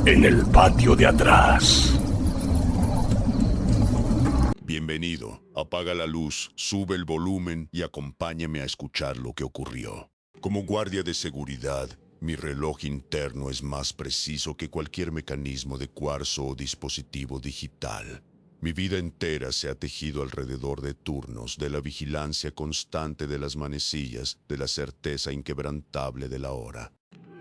en el patio de atrás. Bienvenido. Apaga la luz, sube el volumen y acompáñame a escuchar lo que ocurrió. Como guardia de seguridad, mi reloj interno es más preciso que cualquier mecanismo de cuarzo o dispositivo digital. Mi vida entera se ha tejido alrededor de turnos, de la vigilancia constante de las manecillas, de la certeza inquebrantable de la hora.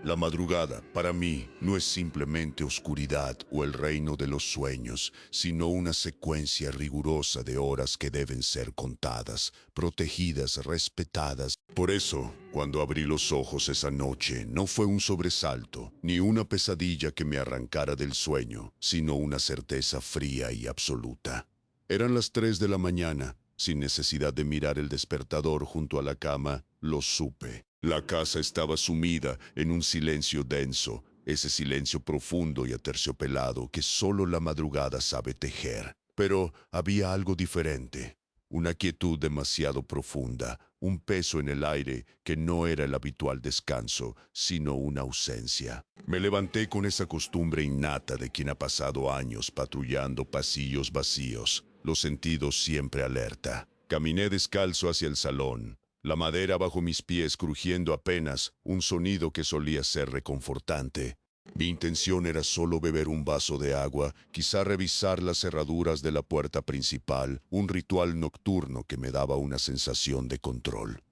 La madrugada, para mí, no es simplemente oscuridad o el reino de los sueños, sino una secuencia rigurosa de horas que deben ser contadas, protegidas, respetadas. Por eso, cuando abrí los ojos esa noche, no fue un sobresalto, ni una pesadilla que me arrancara del sueño, sino una certeza fría y absoluta. Eran las 3 de la mañana. Sin necesidad de mirar el despertador junto a la cama, lo supe. La casa estaba sumida en un silencio denso, ese silencio profundo y aterciopelado que solo la madrugada sabe tejer. Pero había algo diferente, una quietud demasiado profunda, un peso en el aire que no era el habitual descanso, sino una ausencia. Me levanté con esa costumbre innata de quien ha pasado años patrullando pasillos vacíos, los sentidos siempre alerta. Caminé descalzo hacia el salón, la madera bajo mis pies crujiendo apenas, un sonido que solía ser reconfortante. Mi intención era solo beber un vaso de agua, quizá revisar las cerraduras de la puerta principal, un ritual nocturno que me daba una sensación de control.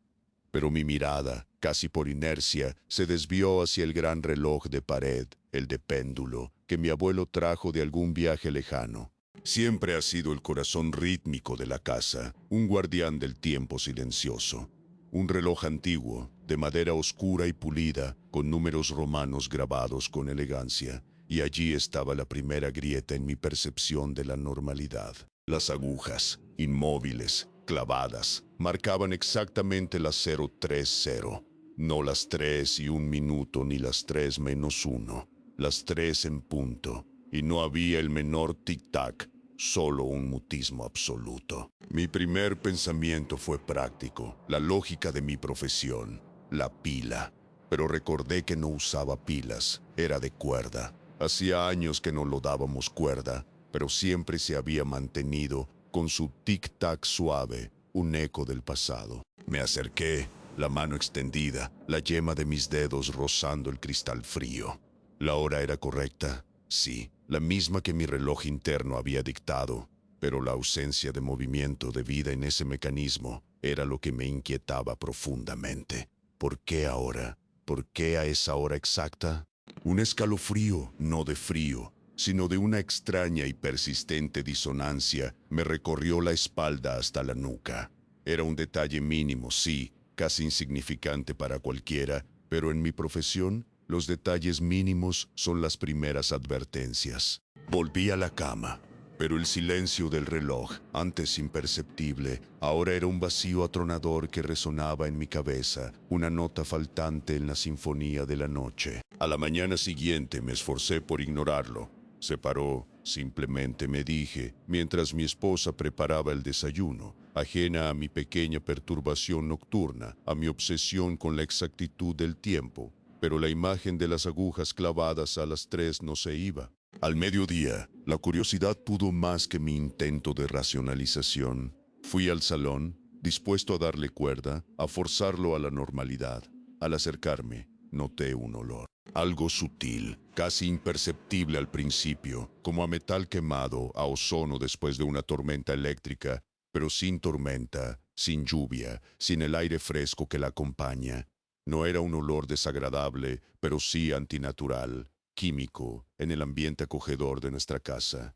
Pero mi mirada, casi por inercia, se desvió hacia el gran reloj de pared, el de péndulo, que mi abuelo trajo de algún viaje lejano. Siempre ha sido el corazón rítmico de la casa, un guardián del tiempo silencioso. Un reloj antiguo, de madera oscura y pulida, con números romanos grabados con elegancia, y allí estaba la primera grieta en mi percepción de la normalidad. Las agujas, inmóviles, clavadas, marcaban exactamente las 0:30, no las 3 y 1 minuto ni las 3 menos 1, las 3 en punto, y no había el menor tic-tac, solo un mutismo absoluto. Mi primer pensamiento fue práctico, la lógica de mi profesión, la pila. Pero recordé que no usaba pilas, era de cuerda. Hacía años que no lo dábamos cuerda, pero siempre se había mantenido con su tic-tac suave, un eco del pasado. Me acerqué, la mano extendida, la yema de mis dedos rozando el cristal frío. La hora era correcta, sí, la misma que mi reloj interno había dictado, pero la ausencia de movimiento de vida en ese mecanismo era lo que me inquietaba profundamente. ¿Por qué ahora? ¿Por qué a esa hora exacta? Un escalofrío, no de frío, sino de una extraña y persistente disonancia, me recorrió la espalda hasta la nuca. Era un detalle mínimo, sí, casi insignificante para cualquiera, pero en mi profesión, los detalles mínimos son las primeras advertencias. Volví a la cama, pero el silencio del reloj, antes imperceptible, ahora era un vacío atronador que resonaba en mi cabeza, una nota faltante en la sinfonía de la noche. A la mañana siguiente me esforcé por ignorarlo. Se paró, simplemente me dije, mientras mi esposa preparaba el desayuno, ajena a mi pequeña perturbación nocturna, a mi obsesión con la exactitud del tiempo, pero la imagen de las agujas clavadas a las 3 no se iba. Al mediodía, la curiosidad pudo más que mi intento de racionalización. Fui al salón, dispuesto a darle cuerda, a forzarlo a la normalidad. Al acercarme, noté un olor. Algo sutil, casi imperceptible al principio, como a metal quemado, a ozono después de una tormenta eléctrica, pero sin tormenta, sin lluvia, sin el aire fresco que la acompaña. No era un olor desagradable, pero sí antinatural, químico, en el ambiente acogedor de nuestra casa.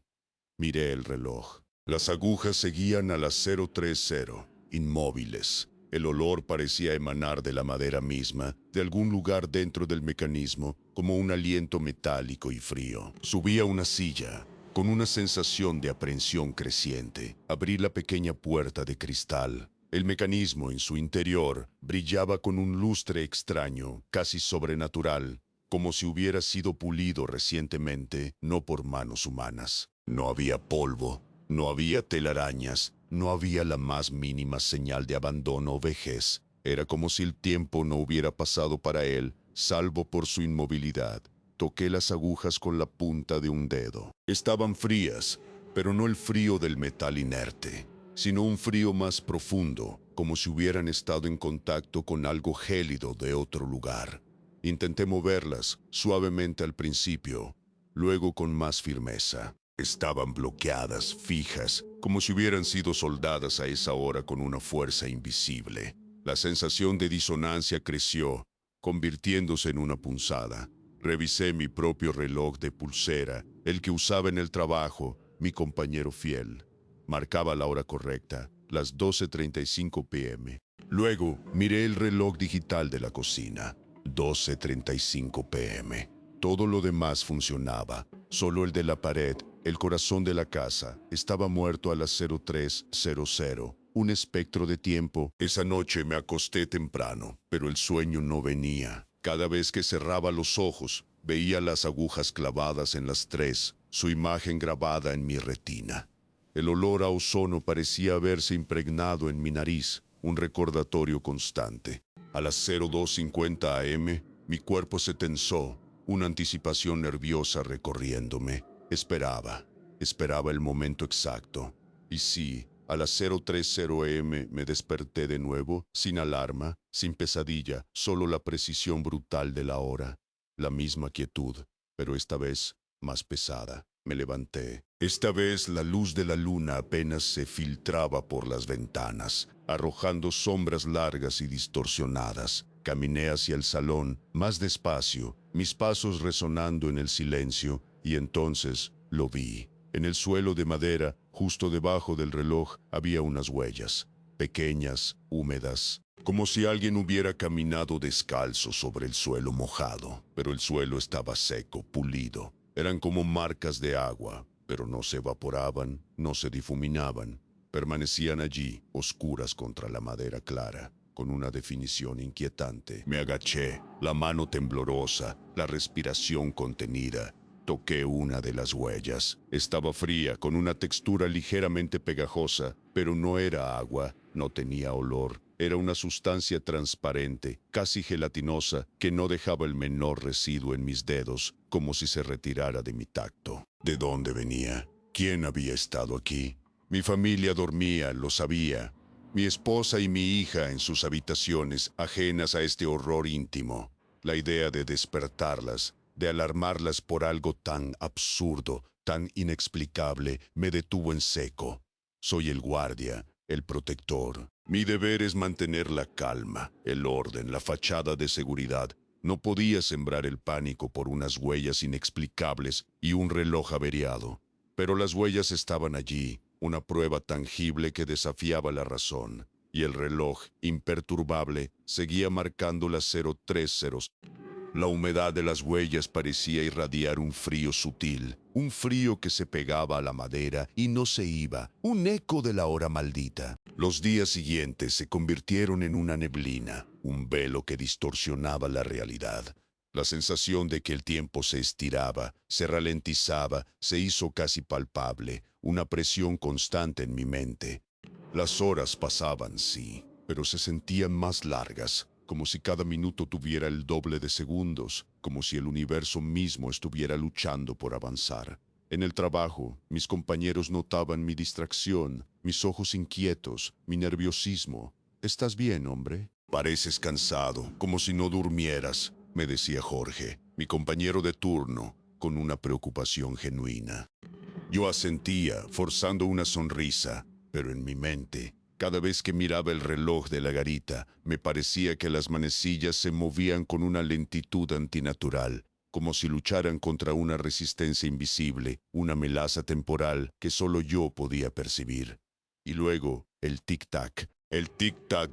Miré el reloj. Las agujas seguían a las 0:30, inmóviles. El olor parecía emanar de la madera misma, de algún lugar dentro del mecanismo, como un aliento metálico y frío. Subí a una silla, con una sensación de aprensión creciente. Abrí la pequeña puerta de cristal. El mecanismo en su interior brillaba con un lustre extraño, casi sobrenatural, como si hubiera sido pulido recientemente, no por manos humanas. No había polvo, no había telarañas, no había la más mínima señal de abandono o vejez. Era como si el tiempo no hubiera pasado para él, salvo por su inmovilidad. Toqué las agujas con la punta de un dedo. Estaban frías, pero no el frío del metal inerte, sino un frío más profundo, como si hubieran estado en contacto con algo gélido de otro lugar. Intenté moverlas suavemente al principio, luego con más firmeza. Estaban bloqueadas, fijas, como si hubieran sido soldadas a esa hora con una fuerza invisible. La sensación de disonancia creció, convirtiéndose en una punzada. Revisé mi propio reloj de pulsera, el que usaba en el trabajo, mi compañero fiel. Marcaba la hora correcta, las 12:35 p.m. Luego miré el reloj digital de la cocina, 12:35 p.m. Todo lo demás funcionaba, solo el de la pared, el corazón de la casa, estaba muerto a las 03:00. Un espectro de tiempo. Esa noche me acosté temprano, pero el sueño no venía. Cada vez que cerraba los ojos, veía las agujas clavadas en las 3, su imagen grabada en mi retina. El olor a ozono parecía haberse impregnado en mi nariz, un recordatorio constante. A las 02:50 a.m., mi cuerpo se tensó, una anticipación nerviosa recorriéndome. Esperaba el momento exacto. Y sí, a las 03:00 a.m. me desperté de nuevo, sin alarma, sin pesadilla, solo la precisión brutal de la hora. La misma quietud, pero esta vez más pesada. Me levanté. Esta vez la luz de la luna apenas se filtraba por las ventanas, arrojando sombras largas y distorsionadas. Caminé hacia el salón, más despacio, mis pasos resonando en el silencio, y entonces lo vi. En el suelo de madera, justo debajo del reloj, había unas huellas, pequeñas, húmedas, como si alguien hubiera caminado descalzo sobre el suelo mojado, pero el suelo estaba seco, pulido. Eran como marcas de agua, pero no se evaporaban, no se difuminaban. Permanecían allí, oscuras contra la madera clara, con una definición inquietante. Me agaché, la mano temblorosa, la respiración contenida. Toqué una de las huellas. Estaba fría, con una textura ligeramente pegajosa, pero no era agua, no tenía olor. Era una sustancia transparente, casi gelatinosa, que no dejaba el menor residuo en mis dedos, como si se retirara de mi tacto. ¿De dónde venía? ¿Quién había estado aquí? Mi familia dormía, lo sabía. Mi esposa y mi hija en sus habitaciones, ajenas a este horror íntimo. La idea de despertarlas, de alarmarlas por algo tan absurdo, tan inexplicable, me detuvo en seco. Soy el guardia, el protector. Mi deber es mantener la calma, el orden, la fachada de seguridad. No podía sembrar el pánico por unas huellas inexplicables y un reloj averiado. Pero las huellas estaban allí, una prueba tangible que desafiaba la razón. Y el reloj, imperturbable, seguía marcando las 03:00. La humedad de las huellas parecía irradiar un frío sutil, un frío que se pegaba a la madera y no se iba, un eco de la hora maldita. Los días siguientes se convirtieron en una neblina, un velo que distorsionaba la realidad. La sensación de que el tiempo se estiraba, se ralentizaba, se hizo casi palpable, una presión constante en mi mente. Las horas pasaban, sí, pero se sentían más largas, como si cada minuto tuviera el doble de segundos, como si el universo mismo estuviera luchando por avanzar. En el trabajo, mis compañeros notaban mi distracción, mis ojos inquietos, mi nerviosismo. ¿Estás bien, hombre? Pareces cansado, como si no durmieras, me decía Jorge, mi compañero de turno, con una preocupación genuina. Yo asentía, forzando una sonrisa, pero en mi mente, cada vez que miraba el reloj de la garita, me parecía que las manecillas se movían con una lentitud antinatural, como si lucharan contra una resistencia invisible, una melaza temporal que solo yo podía percibir. Y luego, el tic-tac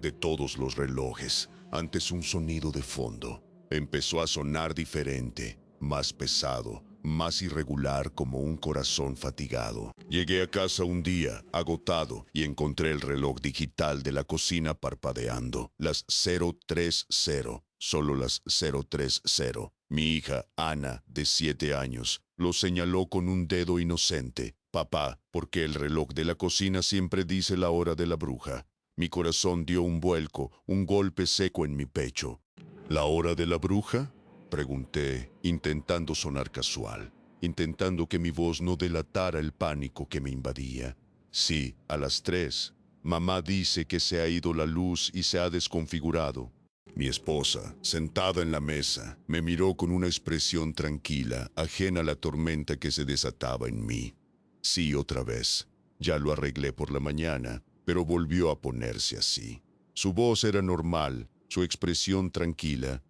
de todos los relojes, antes un sonido de fondo, empezó a sonar diferente, más pesado, más irregular como un corazón fatigado. Llegué a casa un día, agotado, y encontré el reloj digital de la cocina parpadeando. Las 03:00, solo las 03:00. Mi hija, Ana, de 7 años, lo señaló con un dedo inocente. Papá, porque el reloj de la cocina siempre dice la hora de la bruja. Mi corazón dio un vuelco, un golpe seco en mi pecho. ¿La hora de la bruja? Pregunté, intentando sonar casual, intentando que mi voz no delatara el pánico que me invadía. Sí, a las 3. Mamá dice que se ha ido la luz y se ha desconfigurado. Mi esposa, sentada en la mesa, me miró con una expresión tranquila, ajena a la tormenta que se desataba en mí. Sí, otra vez. Ya lo arreglé por la mañana, pero volvió a ponerse así. Su voz era normal, su expresión tranquila,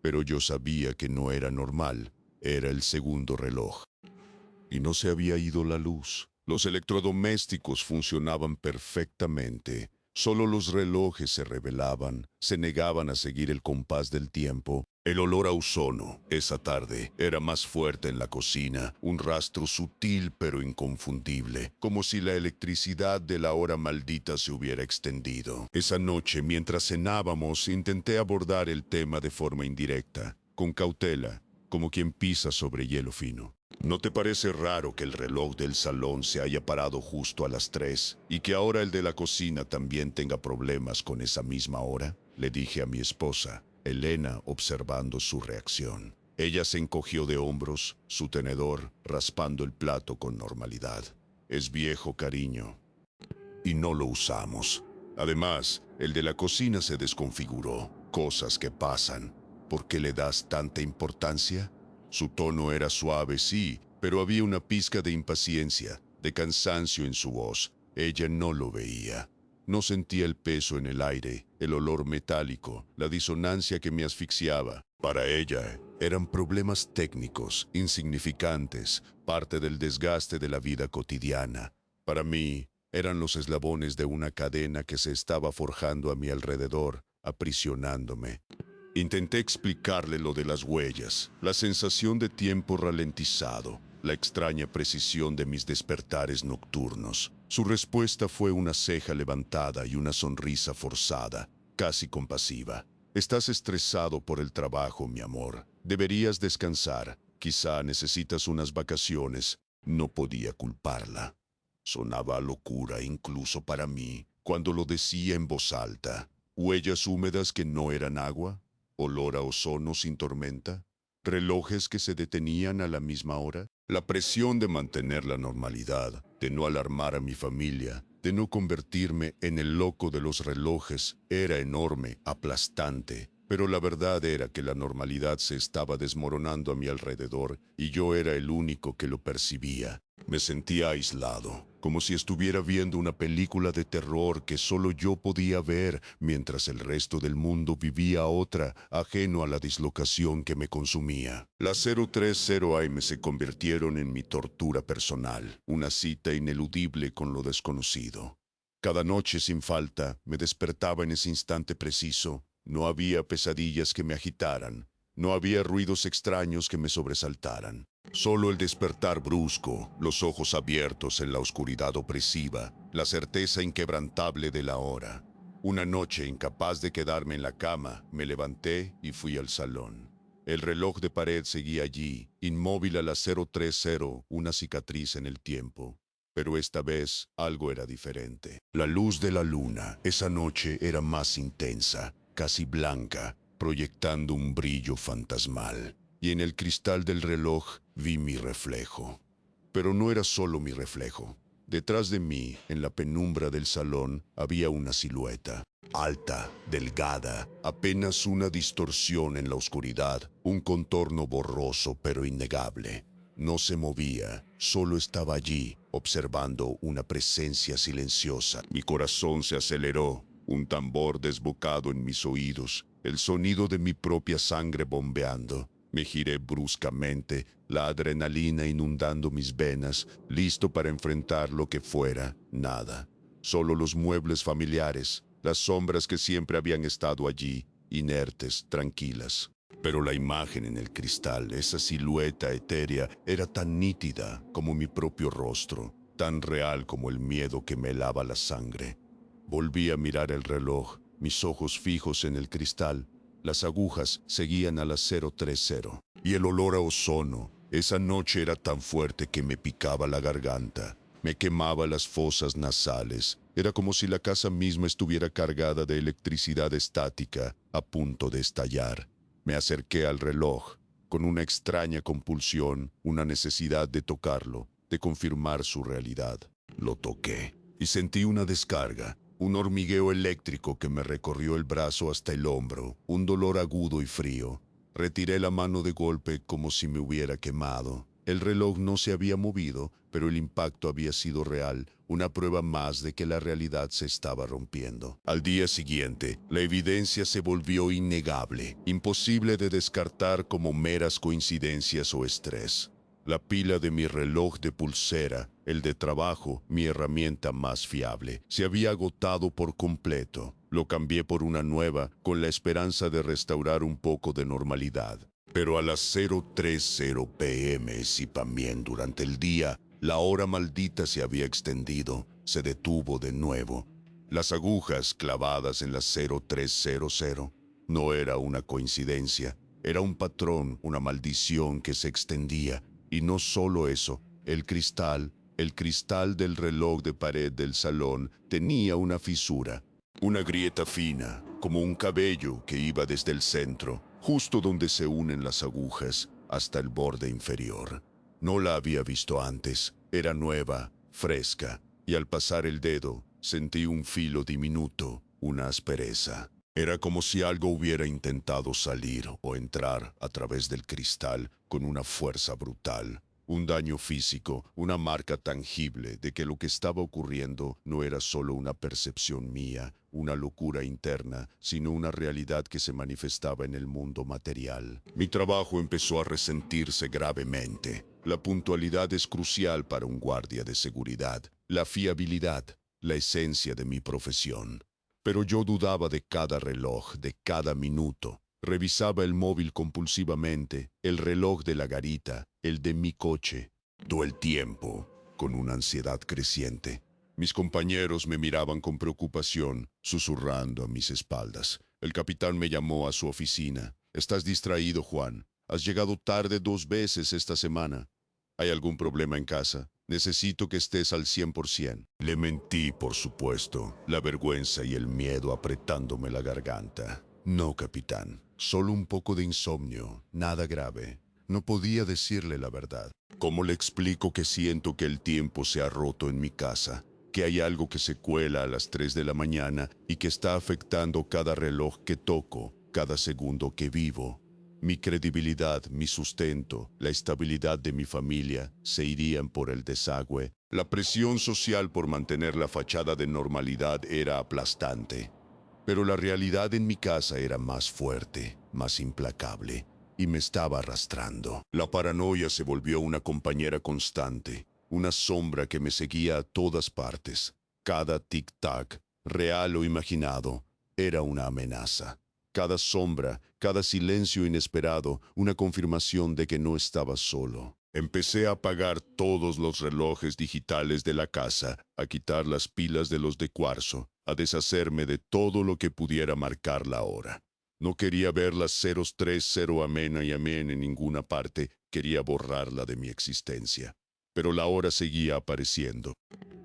pero yo sabía que no era normal. Era el segundo reloj. Y no se había ido la luz. Los electrodomésticos funcionaban perfectamente. Solo los relojes se rebelaban, se negaban a seguir el compás del tiempo. El olor a ozono, esa tarde, era más fuerte en la cocina, un rastro sutil pero inconfundible, como si la electricidad de la hora maldita se hubiera extendido. Esa noche, mientras cenábamos, intenté abordar el tema de forma indirecta, con cautela, como quien pisa sobre hielo fino. ¿No te parece raro que el reloj del salón se haya parado justo a las 3 y que ahora el de la cocina también tenga problemas con esa misma hora? Le dije a mi esposa, Elena, observando su reacción. Ella se encogió de hombros, su tenedor raspando el plato con normalidad. Es viejo, cariño, y no lo usamos. Además, el de la cocina se desconfiguró. Cosas que pasan. ¿Por qué le das tanta importancia? Su tono era suave, sí, pero había una pizca de impaciencia, de cansancio en su voz. Ella no lo veía. No sentía el peso en el aire, el olor metálico, la disonancia que me asfixiaba. Para ella, eran problemas técnicos, insignificantes, parte del desgaste de la vida cotidiana. Para mí, eran los eslabones de una cadena que se estaba forjando a mi alrededor, aprisionándome. Intenté explicarle lo de las huellas, la sensación de tiempo ralentizado, la extraña precisión de mis despertares nocturnos. Su respuesta fue una ceja levantada y una sonrisa forzada, casi compasiva. Estás estresado por el trabajo, mi amor. Deberías descansar. Quizá necesitas unas vacaciones. No podía culparla. Sonaba a locura incluso para mí cuando lo decía en voz alta. Huellas húmedas que no eran agua, olor a ozono sin tormenta, relojes que se detenían a la misma hora. La presión de mantener la normalidad, de no alarmar a mi familia, de no convertirme en el loco de los relojes, era enorme, aplastante. Pero la verdad era que la normalidad se estaba desmoronando a mi alrededor y yo era el único que lo percibía. Me sentía aislado, como si estuviera viendo una película de terror que solo yo podía ver, mientras el resto del mundo vivía otra, ajeno a la dislocación que me consumía. Las 030 AM se convirtieron en mi tortura personal, una cita ineludible con lo desconocido. Cada noche sin falta me despertaba en ese instante preciso. No había pesadillas que me agitaran, no había ruidos extraños que me sobresaltaran. Solo el despertar brusco, los ojos abiertos en la oscuridad opresiva, la certeza inquebrantable de la hora. Una noche, incapaz de quedarme en la cama, me levanté y fui al salón. El reloj de pared seguía allí, inmóvil a las 030, una cicatriz en el tiempo. Pero esta vez algo era diferente. La luz de la luna, esa noche era más intensa, casi blanca, proyectando un brillo fantasmal. Y en el cristal del reloj vi mi reflejo. Pero no era solo mi reflejo. Detrás de mí, en la penumbra del salón, había una silueta. Alta, delgada, apenas una distorsión en la oscuridad, un contorno borroso pero innegable. No se movía, solo estaba allí, observando una presencia silenciosa. Mi corazón se aceleró, un tambor desbocado en mis oídos, el sonido de mi propia sangre bombeando. Me giré bruscamente, la adrenalina inundando mis venas, listo para enfrentar lo que fuera. Nada. Solo los muebles familiares, las sombras que siempre habían estado allí, inertes, tranquilas. Pero la imagen en el cristal, esa silueta etérea, era tan nítida como mi propio rostro, tan real como el miedo que me helaba la sangre. Volví a mirar el reloj, mis ojos fijos en el cristal. Las agujas seguían a las 030. Y el olor a ozono, esa noche era tan fuerte que me picaba la garganta, me quemaba las fosas nasales. Era como si la casa misma estuviera cargada de electricidad estática, a punto de estallar. Me acerqué al reloj. con una extraña compulsión, una necesidad de tocarlo, de confirmar su realidad. Lo toqué y sentí una descarga, un hormigueo eléctrico que me recorrió el brazo hasta el hombro, un dolor agudo y frío. Retiré la mano de golpe como si me hubiera quemado. El reloj no se había movido, pero el impacto había sido real, una prueba más de que la realidad se estaba rompiendo. Al día siguiente, la evidencia se volvió innegable, imposible de descartar como meras coincidencias o estrés. La pila de mi reloj de pulsera, el de trabajo, mi herramienta más fiable, se había agotado por completo. Lo cambié por una nueva, con la esperanza de restaurar un poco de normalidad. Pero a las 0:30 p.m. y también durante el día, la hora maldita se había extendido, se detuvo de nuevo. Las agujas clavadas en las 0300 no era una coincidencia, era un patrón, una maldición que se extendía. Y no solo eso, el cristal del reloj de pared del salón tenía una fisura, una grieta fina, como un cabello que iba desde el centro, justo donde se unen las agujas, hasta el borde inferior. No la había visto antes, era nueva, fresca, y al pasar el dedo sentí un filo diminuto, una aspereza. Era como si algo hubiera intentado salir o entrar a través del cristal con una fuerza brutal. Un daño físico, una marca tangible de que lo que estaba ocurriendo no era solo una percepción mía, una locura interna, sino una realidad que se manifestaba en el mundo material. Mi trabajo empezó a resentirse gravemente. La puntualidad es crucial para un guardia de seguridad, la fiabilidad, la esencia de mi profesión. Pero yo dudaba de cada reloj, de cada minuto. Revisaba el móvil compulsivamente, el reloj de la garita, el de mi coche. Todo el tiempo, con una ansiedad creciente. Mis compañeros me miraban con preocupación, susurrando a mis espaldas. El capitán me llamó a su oficina. «Estás distraído, Juan. Has llegado tarde 2 veces esta semana. ¿Hay algún problema en casa? Necesito que estés al 100%. Le mentí, por supuesto, la vergüenza y el miedo apretándome la garganta. No, capitán, solo un poco de insomnio, nada grave. No podía decirle la verdad. ¿Cómo le explico que siento que el tiempo se ha roto en mi casa? Que hay algo que se cuela a las 3 de la mañana y que está afectando cada reloj que toco, cada segundo que vivo. Mi credibilidad, mi sustento, la estabilidad de mi familia se irían por el desagüe. La presión social por mantener la fachada de normalidad era aplastante. Pero la realidad en mi casa era más fuerte, más implacable, y me estaba arrastrando. La paranoia se volvió una compañera constante, una sombra que me seguía a todas partes. Cada tic-tac, real o imaginado, era una amenaza. Cada sombra, cada silencio inesperado, una confirmación de que no estaba solo. Empecé a apagar todos los relojes digitales de la casa, a quitar las pilas de los de cuarzo, a deshacerme de todo lo que pudiera marcar la hora. No quería ver las 030 amena y amén en ninguna parte, quería borrarla de mi existencia. Pero la hora seguía apareciendo.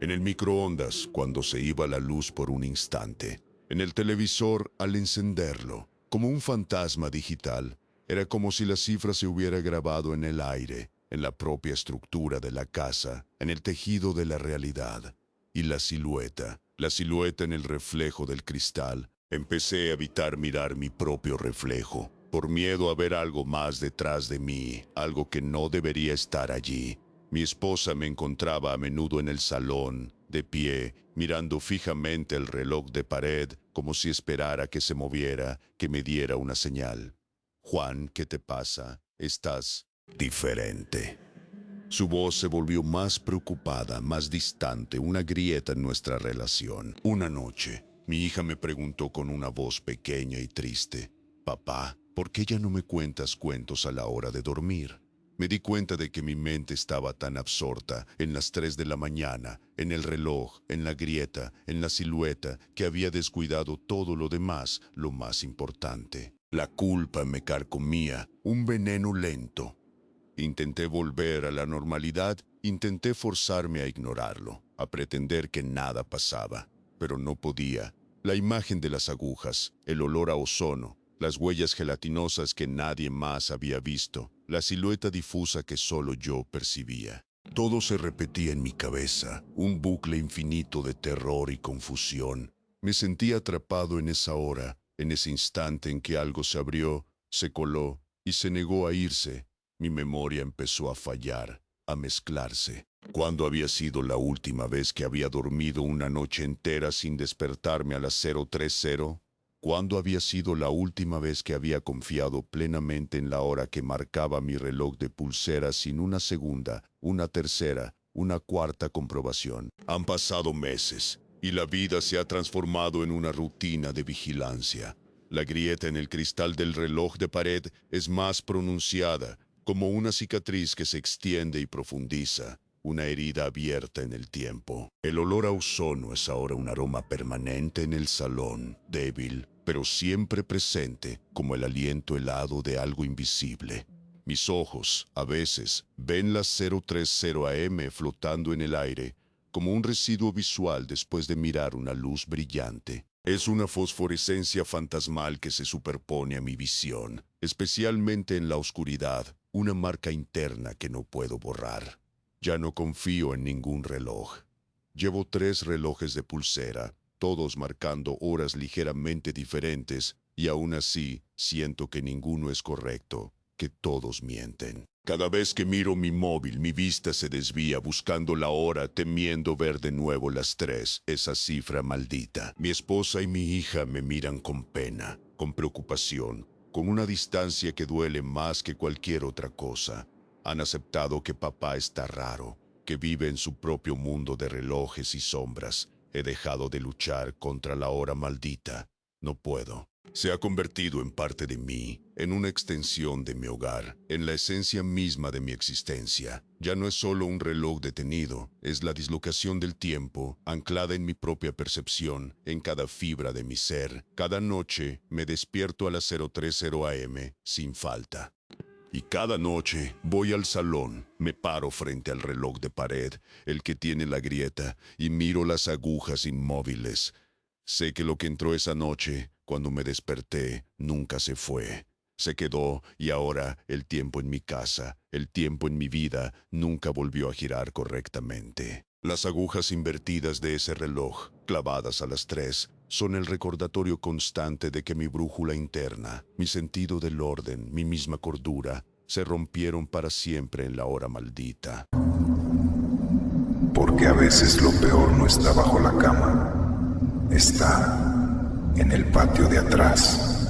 En el microondas, cuando se iba la luz por un instante. En el televisor, al encenderlo, como un fantasma digital, era como si la cifra se hubiera grabado en el aire, en la propia estructura de la casa, en el tejido de la realidad. Y la silueta en el reflejo del cristal. Empecé a evitar mirar mi propio reflejo, por miedo a ver algo más detrás de mí, algo que no debería estar allí. Mi esposa me encontraba a menudo en el salón, de pie, mirando fijamente el reloj de pared, como si esperara que se moviera, que me diera una señal. «Juan, ¿qué te pasa? Estás diferente». Su voz se volvió más preocupada, más distante, una grieta en nuestra relación. Una noche, mi hija me preguntó con una voz pequeña y triste: «Papá, ¿por qué ya no me cuentas cuentos a la hora de dormir?» Me di cuenta de que mi mente estaba tan absorta en las 3 de la mañana, en el reloj, en la grieta, en la silueta, que había descuidado todo lo demás, lo más importante. La culpa me carcomía, un veneno lento. Intenté volver a la normalidad, intenté forzarme a ignorarlo, a pretender que nada pasaba, pero no podía. La imagen de las agujas, el olor a ozono, las huellas gelatinosas que nadie más había visto, la silueta difusa que solo yo percibía. Todo se repetía en mi cabeza, un bucle infinito de terror y confusión. Me sentía atrapado en esa hora, en ese instante en que algo se abrió, se coló y se negó a irse. Mi memoria empezó a fallar, a mezclarse. ¿Cuándo había sido la última vez que había dormido una noche entera sin despertarme a las 0:30? ¿Cuándo había sido la última vez que había confiado plenamente en la hora que marcaba mi reloj de pulsera sin una segunda, una tercera, una cuarta comprobación? Han pasado meses y la vida se ha transformado en una rutina de vigilancia. La grieta en el cristal del reloj de pared es más pronunciada, como una cicatriz que se extiende y profundiza, una herida abierta en el tiempo. El olor a ozono es ahora un aroma permanente en el salón, débil, pero siempre presente, como el aliento helado de algo invisible. Mis ojos, a veces, ven las 0:30 AM flotando en el aire, como un residuo visual después de mirar una luz brillante. Es una fosforescencia fantasmal que se superpone a mi visión, especialmente en la oscuridad, una marca interna que no puedo borrar. Ya no confío en ningún reloj. Llevo 3 relojes de pulsera, todos marcando horas ligeramente diferentes, y aún así siento que ninguno es correcto, que todos mienten. Cada vez que miro mi móvil, mi vista se desvía buscando la hora, temiendo ver de nuevo las 3, esa cifra maldita. Mi esposa y mi hija me miran con pena, con preocupación, con una distancia que duele más que cualquier otra cosa. Han aceptado que papá está raro, que vive en su propio mundo de relojes y sombras. He dejado de luchar contra la hora maldita. No puedo. Se ha convertido en parte de mí, en una extensión de mi hogar, en la esencia misma de mi existencia. Ya no es solo un reloj detenido, es la dislocación del tiempo, anclada en mi propia percepción, en cada fibra de mi ser. Cada noche me despierto a las 0:30 AM, sin falta. Y cada noche voy al salón, me paro frente al reloj de pared, el que tiene la grieta, y miro las agujas inmóviles. Sé que lo que entró esa noche, cuando me desperté, nunca se fue. Se quedó y ahora el tiempo en mi casa, el tiempo en mi vida, nunca volvió a girar correctamente. Las agujas invertidas de ese reloj, clavadas a las 3, son el recordatorio constante de que mi brújula interna, mi sentido del orden, mi misma cordura, se rompieron para siempre en la hora maldita. Porque a veces lo peor no está bajo la cama, está en el patio de atrás.